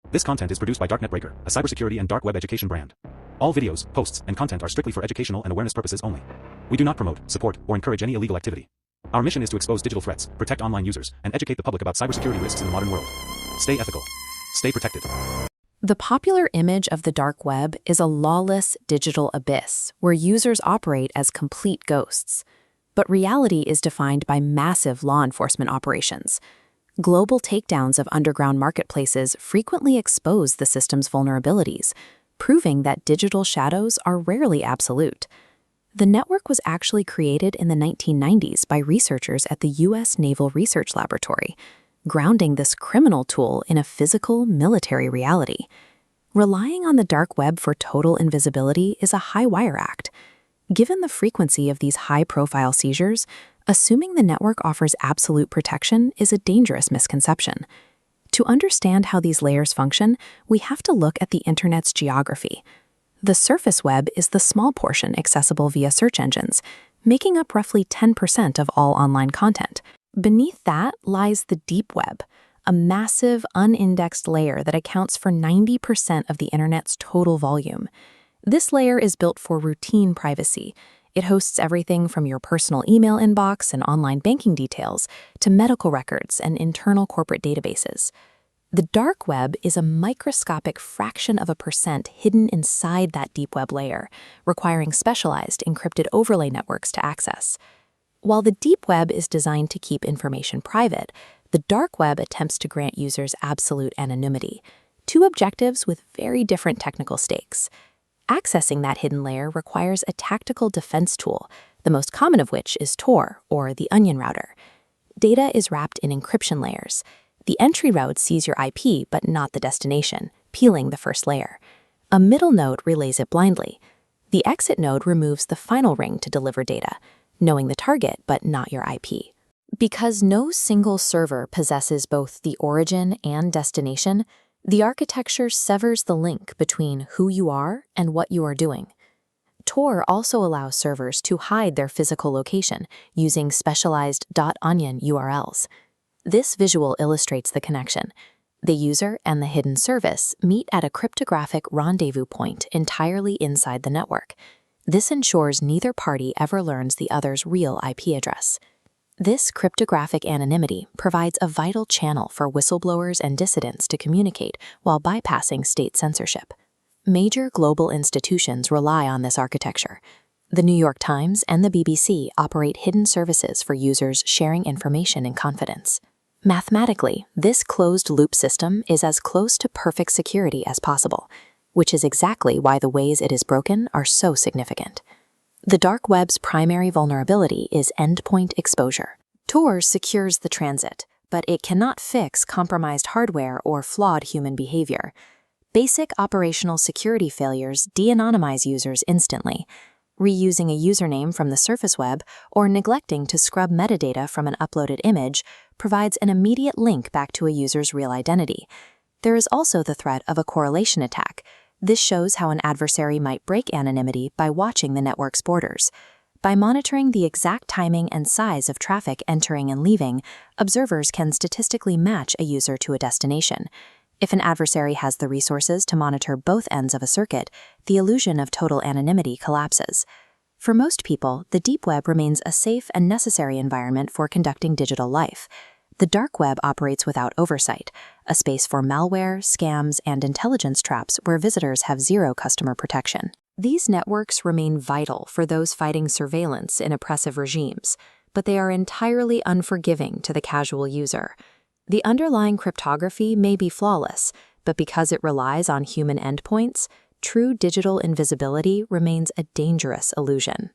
This content is produced by Darknet Breaker, a cybersecurity and dark web education brand. All videos, posts, and content are strictly for educational and awareness purposes only. We do not promote, support, or encourage any illegal activity. Our mission is to expose digital threats, protect online users, and educate the public about cybersecurity risks in the modern world. Stay ethical. Stay protected. The popular image of the dark web is a lawless digital abyss where users operate as complete ghosts. But reality is defined by massive law enforcement operations. Global takedowns of underground marketplaces frequently expose the system's vulnerabilities, proving that digital shadows are rarely absolute. The network was actually created in the 1990s by researchers at the U.S. Naval Research Laboratory, grounding this criminal tool in a physical military reality. Relying on the dark web for total invisibility is a high-wire act. Given the frequency of these high-profile seizures, assuming the network offers absolute protection is a dangerous misconception. To understand how these layers function, we have to look at the Internet's geography. The surface web is the small portion accessible via search engines, making up roughly 10% of all online content. Beneath that lies the deep web, a massive, unindexed layer that accounts for 90% of the Internet's total volume. This layer is built for routine privacy. It hosts everything from your personal email inbox and online banking details to medical records and internal corporate databases. The dark web is a microscopic fraction of a percent hidden inside that deep web layer, requiring specialized encrypted overlay networks to access. While the deep web is designed to keep information private, the dark web attempts to grant users absolute anonymity, two objectives with very different technical stakes. Accessing that hidden layer requires a tactical defense tool, the most common of which is Tor, or the onion router. Data is wrapped in encryption layers. The entry route sees your IP, but not the destination, peeling the first layer. A middle node relays it blindly. The exit node removes the final ring to deliver data, knowing the target, but not your IP. Because no single server possesses both the origin and destination, the architecture severs the link between who you are and what you are doing. Tor also allows servers to hide their physical location using specialized .onion URLs. This visual illustrates the connection. The user and the hidden service meet at a cryptographic rendezvous point entirely inside the network. This ensures neither party ever learns the other's real IP address. This cryptographic anonymity provides a vital channel for whistleblowers and dissidents to communicate while bypassing state censorship. Major global institutions rely on this architecture. The New York Times and the BBC operate hidden services for users sharing information in confidence. Mathematically, this closed-loop system is as close to perfect security as possible, which is exactly why the ways it is broken are so significant. The dark web's primary vulnerability is endpoint exposure. Tor secures the transit, but it cannot fix compromised hardware or flawed human behavior. Basic operational security failures de-anonymize users instantly. Reusing a username from the surface web or neglecting to scrub metadata from an uploaded image provides an immediate link back to a user's real identity. There is also the threat of a correlation attack. This shows how an adversary might break anonymity by watching the network's borders. By monitoring the exact timing and size of traffic entering and leaving, observers can statistically match a user to a destination. If an adversary has the resources to monitor both ends of a circuit, the illusion of total anonymity collapses. For most people, the deep web remains a safe and necessary environment for conducting digital life. The dark web operates without oversight, a space for malware, scams, and intelligence traps where visitors have zero customer protection. These networks remain vital for those fighting surveillance in oppressive regimes, but they are entirely unforgiving to the casual user. The underlying cryptography may be flawless, but because it relies on human endpoints, true digital invisibility remains a dangerous illusion.